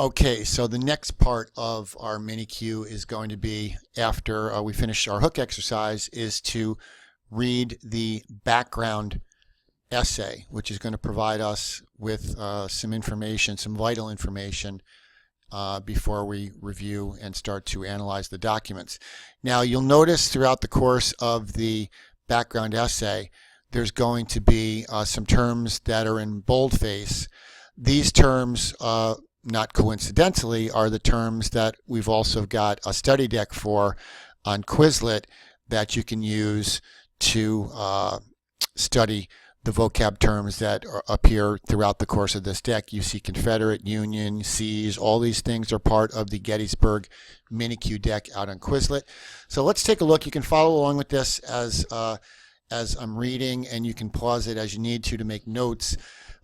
Okay, so the next part of our mini Q is going to be, after we finish our hook exercise, is to read the background essay, which is going to provide us with some information, some vital information, before we review and start to analyze the documents. Now, you'll notice throughout the course of the background essay, there's going to be some terms that are in boldface. These terms, not coincidentally, are the terms that we've also got a study deck for on Quizlet that you can use to study the vocab terms that appear throughout the course of this deck. You see Confederate, Union, Seas, all these things are part of the Gettysburg mini-Q deck out on Quizlet. So let's take a look. You can follow along with this as I'm reading, and you can pause it as you need to make notes.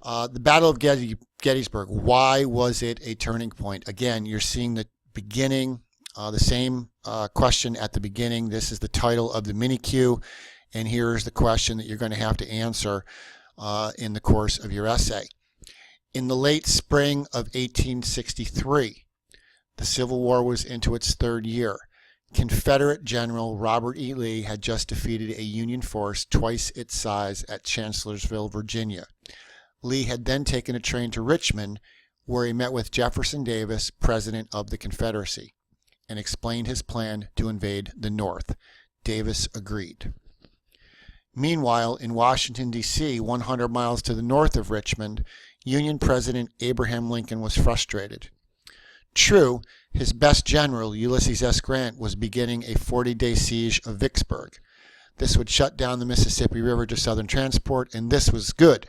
The Battle of Gettysburg, why was it a turning point? Again, you're seeing the beginning, the same question at the beginning. This is the title of the mini-Q. And here's the question that you're going to have to answer in the course of your essay. In the late spring of 1863, the Civil War was into its third year. Confederate General Robert E. Lee had just defeated a Union force twice its size at Chancellorsville, Virginia. Lee had then taken a train to Richmond, where he met with Jefferson Davis, President of the Confederacy, and explained his plan to invade the North. Davis agreed. Meanwhile, in Washington, D.C., 100 miles to the north of Richmond, Union President Abraham Lincoln was frustrated. True, his best general, Ulysses S. Grant, was beginning a 40-day siege of Vicksburg. This would shut down the Mississippi River to Southern transport, and this was good.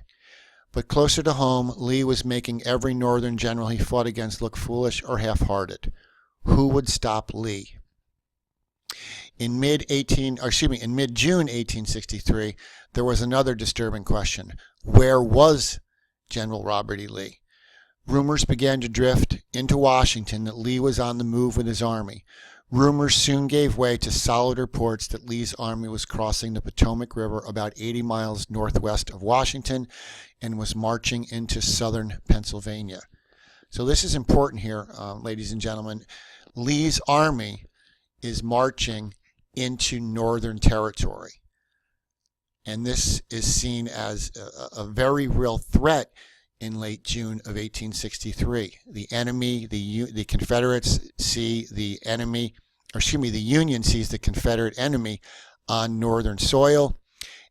But closer to home, Lee was making every Northern general he fought against look foolish or half-hearted. Who would stop Lee? In mid-June 1863, there was another disturbing question. Where was General Robert E. Lee? Rumors began to drift into Washington that Lee was on the move with his army. Rumors soon gave way to solid reports that Lee's army was crossing the Potomac River about 80 miles northwest of Washington and was marching into southern Pennsylvania. So this is important here, ladies and gentlemen. Lee's army is marching into northern territory. And this is seen as a very real threat in late June of 1863. The enemy, the Confederates see the enemy, the Union sees the Confederate enemy on northern soil.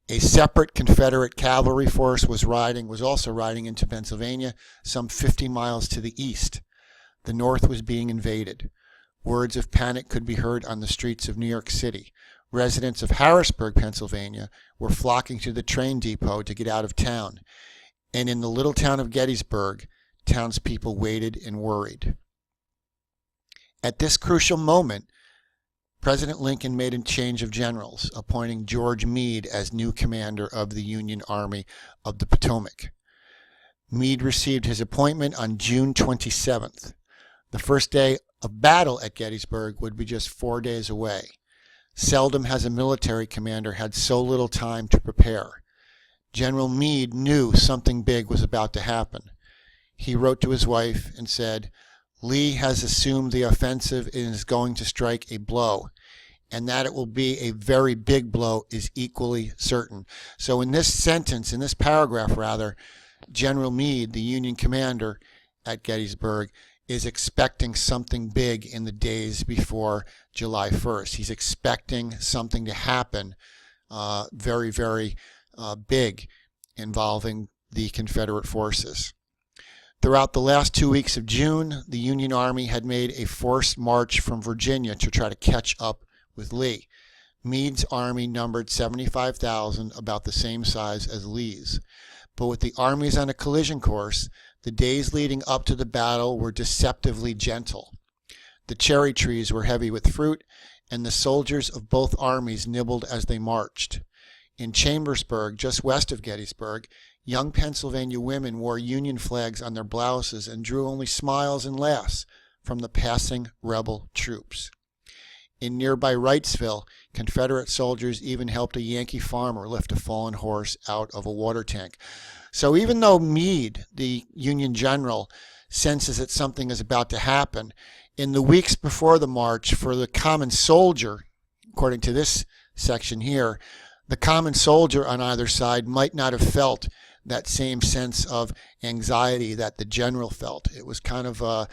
A separate Confederate cavalry force was also riding into Pennsylvania, some 50 miles to the east. The North was being invaded. Words of panic could be heard on the streets of New York City. Residents of Harrisburg, Pennsylvania, were flocking to the train depot to get out of town. And in the little town of Gettysburg, townspeople waited and worried. At this crucial moment, President Lincoln made a change of generals, appointing George Meade as new commander of the Union Army of the Potomac. Meade received his appointment on June 27th. The first day of battle at Gettysburg would be just 4 days away. Seldom has a military commander had so little time to prepare. General Meade knew something big was about to happen. He wrote to his wife and said, "Lee has assumed the offensive and is going to strike a blow, and that it will be a very big blow is equally certain." So in this sentence, in this paragraph rather, General Meade, the Union commander at Gettysburg, is expecting something big in the days before July 1st. He's expecting something to happen very, very big involving the Confederate forces. Throughout the last 2 weeks of June, the Union Army had made a forced march from Virginia to try to catch up with Lee. Meade's army numbered 75,000, about the same size as Lee's. But with the armies on a collision course, the days leading up to the battle were deceptively gentle. The cherry trees were heavy with fruit, and the soldiers of both armies nibbled as they marched. In Chambersburg, just west of Gettysburg, young Pennsylvania women wore Union flags on their blouses and drew only smiles and laughs from the passing rebel troops. In nearby Wrightsville, Confederate soldiers even helped a Yankee farmer lift a fallen horse out of a water tank. So even though Meade, the Union general, senses that something is about to happen. In the weeks before the march, for the common soldier, according to this section here, the common soldier on either side might not have felt that same sense of anxiety that the general felt. It was kind of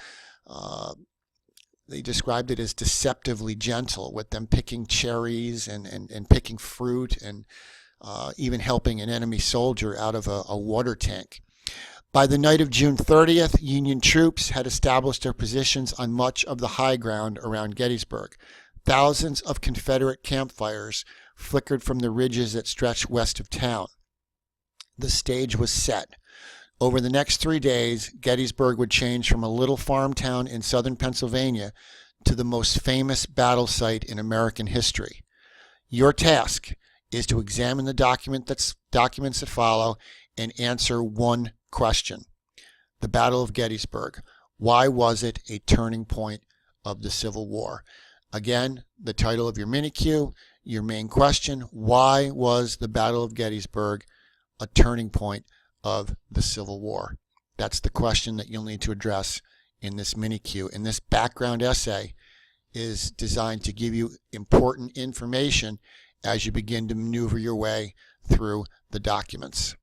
they described it as deceptively gentle, with them picking cherries and picking fruit and even helping an enemy soldier out of a water tank. By the night of June 30th, Union troops had established their positions on much of the high ground around Gettysburg. Thousands of Confederate campfires flickered from the ridges that stretched west of town. The stage was set. Over the next 3 days, Gettysburg would change from a little farm town in southern Pennsylvania to the most famous battle site in American history. Your task is to examine the documents that follow and answer one question. The Battle of Gettysburg. Why was it a turning point of the Civil War? Again, the title of your mini-Q, your main question: why was the Battle of Gettysburg a turning point of the Civil War? That's the question that you'll need to address in this mini-Q. And this background essay is designed to give you important information as you begin to maneuver your way through the documents.